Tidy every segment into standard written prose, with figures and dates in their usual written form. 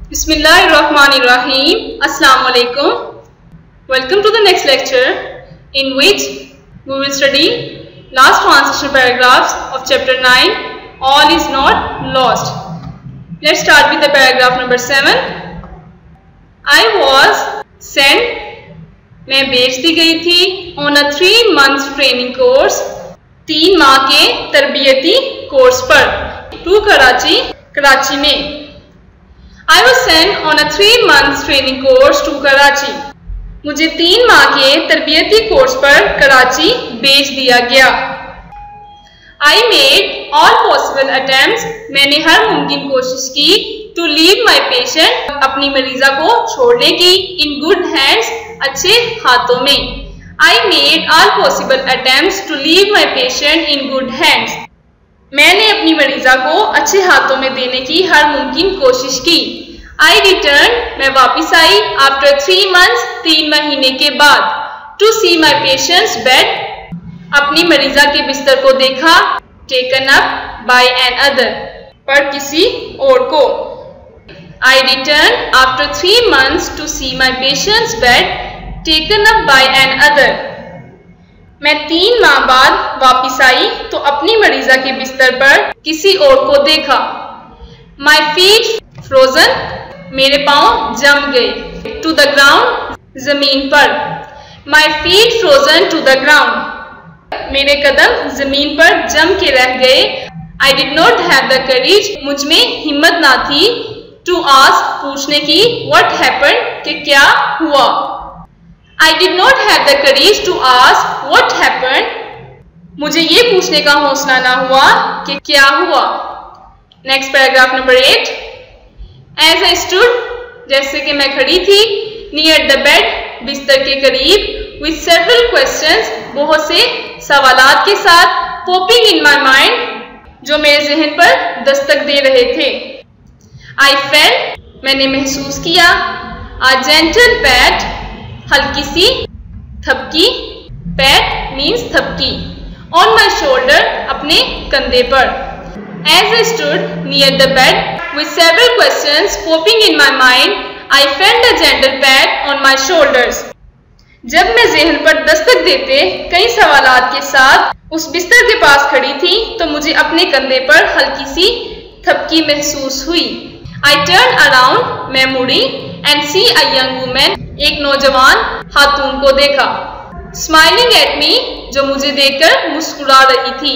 Bismillahirrahmanirrahim. Assalamu alaikum. Welcome to the next lecture in which we will study last transition paragraphs of chapter 9. All is not lost. Let's start with the paragraph number 7. I was sent, मैं भेज दी गई थी on a 3 months training course, 3 माह के तरबियती course पर, to Karachi, Karachi में. I was sent on a 3 months training course to Karachi. मुझे 3 माह के तरबियती कोर्स पर कराची भेज दिया गया. I made all possible attempts. मैंने हर मुमकिन कोशिश की to leave my patient. अपनी मरीजा को छोड़ने की in good hands. अच्छे हाथों में. I made all possible attempts to leave my patient in good hands. मैंने अपनी मरीजा को अच्छे हाथों में देने की हर मुमकिन कोशिश की. I returned, मैं वापिस आई after 3 months, 3 महीने के बाद, to see my patient's bed, अपनी मरीजा के बिस्तर को देखा, taken up by another, पर किसी और को. I returned after 3 months to see my patient's bed, taken up by another. मैं 3 माह बाद वापिस आई तो अपनी मरीजा के बिस्तर पर किसी और को देखा. My feet frozen, मेरे पांव जम गए. To the ground, जमीन पर. My feet frozen to the ground, मेरे कदम जमीन पर जम के रह गए. I did not have the courage, मुझ में हिम्मत ना थी. To ask, पूछने की. What happened, कि क्या हुआ. I did not have the courage to ask what happened. मुझे ये पूछने का हौसला ना हुआ कि क्या हुआ. Next paragraph number 8. As I stood, जैसे कि मैं खड़ी थी, near the bed, बिस्तर के करीब, with several questions, बहुत से सवालात के साथ, popping in my mind, जो मेरे ज़हन पर दस्तक दे रहे थे. I felt, मैंने महसूस किया, a gentle pat, हल्की सी थपकी, pat means Thapki, on my shoulder, अपने कंधे पर. As I stood near the bed with several questions popping in my mind, I felt a gentle pat on my shoulders. जब मैं ज़हन पर दस्तक देते कई सवालात के साथ उस बिस्तर के पास खड़ी थी तो मुझे अपने कंधे पर हल्की सी थपकी महसूस हुई. I turned around, मैं मुड़ी, and see a young woman, एक नौजवान खातून को देखा. Smiling at me, जो मुझे देखकर मुस्कुरा रही थी.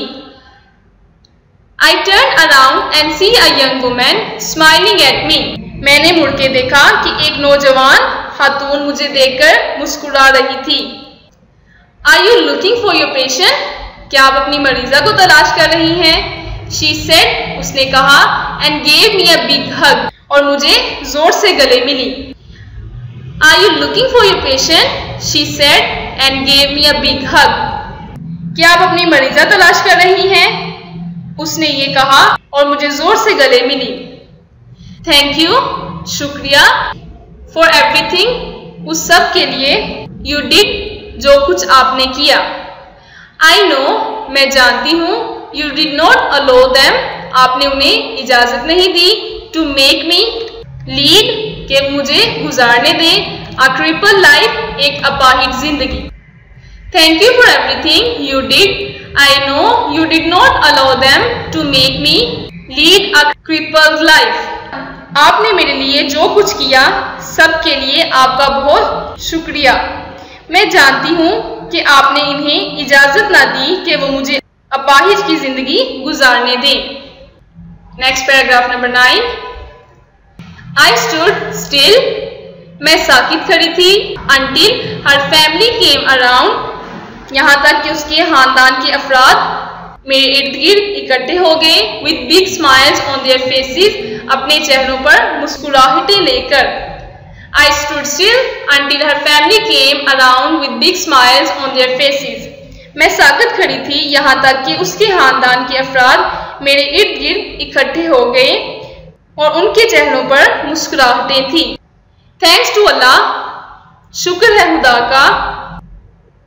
I turned around and see a young woman smiling at me. मैंने मुड़ के देखा कि एक नौजवान खातून मुझे देखकर मुस्कुरा रही थी. Are you looking for your patient? क्या आप अपनी मरीजा को तलाश कर रही हैं? She said, उसने कहा, and gave me a big hug, और मुझे जोर से गले मिली. Are you looking for your patient? She said, and gave me a big hug. क्या आप अपनी मरीजा तलाश कर रही हैं? उसने ये कहा और मुझे जोर से गले मिली. Thank you, शुक्रिया. For everything, उस सब के लिए. You did, जो कुछ आपने किया. I know, मैं जानती हूँ. You did not allow them, आपने उन्हें इजाजत नहीं दी. To make me lead, कि मुझे गुजारने दें. A crippled life, एक अपाहिज जिंदगी. Thank you for everything you did. I know you did not allow them to make me lead a crippled life. आपने मेरे लिए जो कुछ किया सब के लिए आपका बहुत शुक्रिया. मैं जानती हूँ कि आपने इन्हें इजाजत ना दी कि वो मुझे अपाहिज की जिंदगी गुजारने दें. Next paragraph number 9. I stood still, मैं साकित खड़ी थी. Until her family came around, यहाँ तक कि उसके खानदान के अफराद मेरे इर्द गिर्द इकट्ठे हो गए. With big smiles on their faces, अपने चेहरों पर मुस्कुराहटें लेकर. I stood still until her family came around with big smiles on their faces. मैं साकित खड़ी थी यहाँ तक कि उसके खानदान के अफराद मेरे इर्द गिर्द इकट्ठे हो गए और उनके चेहरों पर मुस्कुराहटें थी. Thanks to Allah, शुक्र है खुदा का.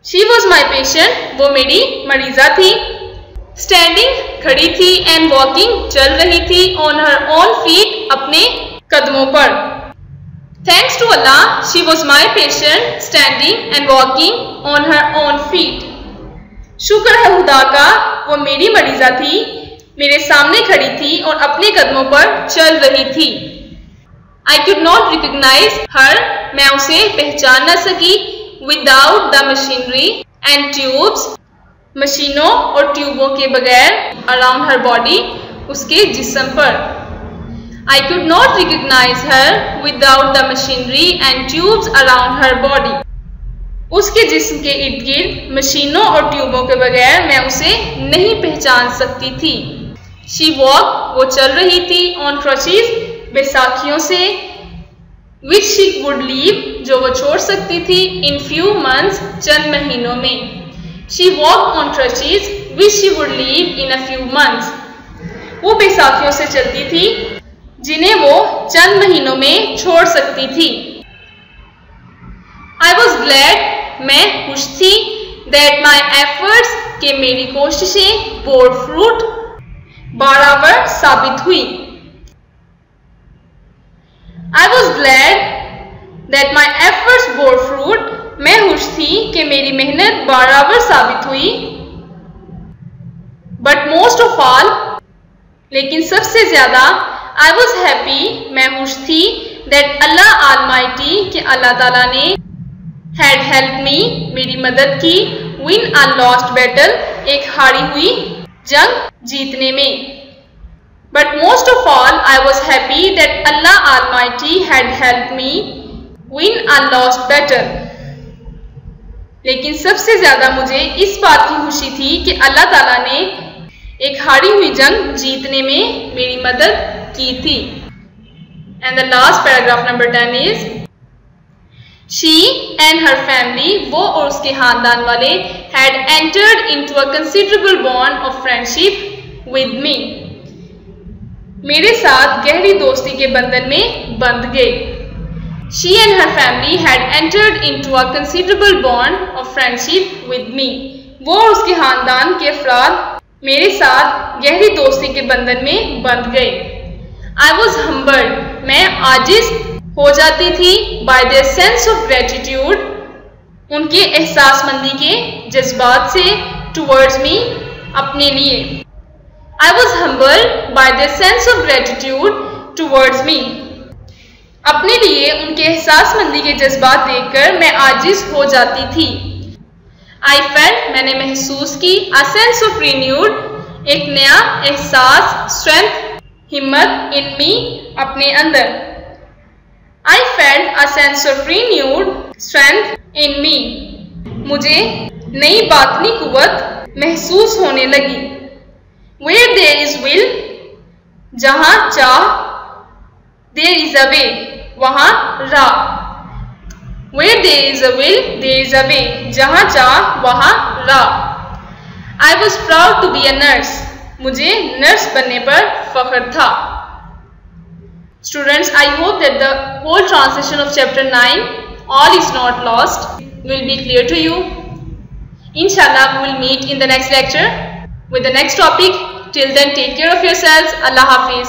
She was my patient, वो मेरी मरीजा थी. Standing, खड़ी थी, and walking, चल रही थी, on her own feet, अपने कदमों पर. Allah, she was my patient, standing and walking on her own feet. शुक्र है खुदा का, वो मेरी मरीजा थी, मेरे सामने खड़ी थी और अपने कदमों पर चल रही थी. I could not recognize her, मैं उसे पहचान न सकी, without the machinery and tubes, मशीनों और ट्यूबों के बगैर, around her body, उसके जिस्म पर. I could not recognize her without the machinery and tubes around her body. उसके जिस्म के इर्द गिर्द मशीनों और ट्यूबों के बगैर मैं उसे नहीं पहचान सकती थी. She walked, वो चल रही थी, on crutches, बैसाखियों से, which she would leave, जो वो छोड़ सकती थी, in few months, चंद महीनों में. She walked on crutches, which she would leave in a few months. वो बैसाखियों से चलती थी जिन्हें वो चंद महीनों में छोड़ सकती थी. I was glad, मैं खुश थी, that my efforts, के मेरी कोशिशें, bore fruit, बारावर साबित हुई. I was glad that my efforts bore fruit, मैं खुश थी कि मेरी मेहनत बारावर साबित हुई. But most of all, लेकिन सबसे ज्यादा, I was happy, मैं खुश थी, that Allah Almighty, कि अल्लाह ताला ने had helped me, मेरी मदद की, win a lost battle, एक हारी हुई जंग जीतने में. But most of all, I was happy that Allah Almighty had helped me win a lost battle. लेकिन सबसे ज्यादा मुझे इस बात की खुशी थी कि अल्लाह ताला ने एक हारी हुई जंग जीतने में मेरी मदद की थी. And the last paragraph number 10 is she and her family, वो और उसके खानदान वाले, had entered into a considerable bond of friendship with me, मेरे साथ गहरी दोस्ती के बंधन में बंध गए. She and her family had entered into a considerable bond of friendship with me, वो और उसके खानदान के अफराद मेरे साथ गहरी दोस्ती के बंधन में बंध गए. I was humbled, मैं आजिज हो जाती थी, by their sense of gratitude, उनके एहसासमंदी के जज्बात से, towards me, अपने लिए. I was humbled by their sense of gratitude towards me, अपने लिए उनके एहसासमंदी के जज्बात देखकर मैं आजिज हो जाती थी. I felt, मैंने महसूस की, a sense of renewed, एक नया एहसास, strength, हिम्मत, in me, अपने अंदर. I felt a sense of renewed strength in me, मुझे नई बातनी कुव्वत महसूस होने लगी. Where there is will, जहां चाह, there is a way, वहां राह. Where there is a will, there is a way, जहां चाह, वहां राह. I was proud to be a nurse, मुझे नर्स बनने पर फख्र था. Students, I hope that the whole translation of chapter 9, all is not lost, will be clear to you. Inshallah, we will meet in the next lecture with the next topic. Till then, take care of yourselves. Allah Hafiz.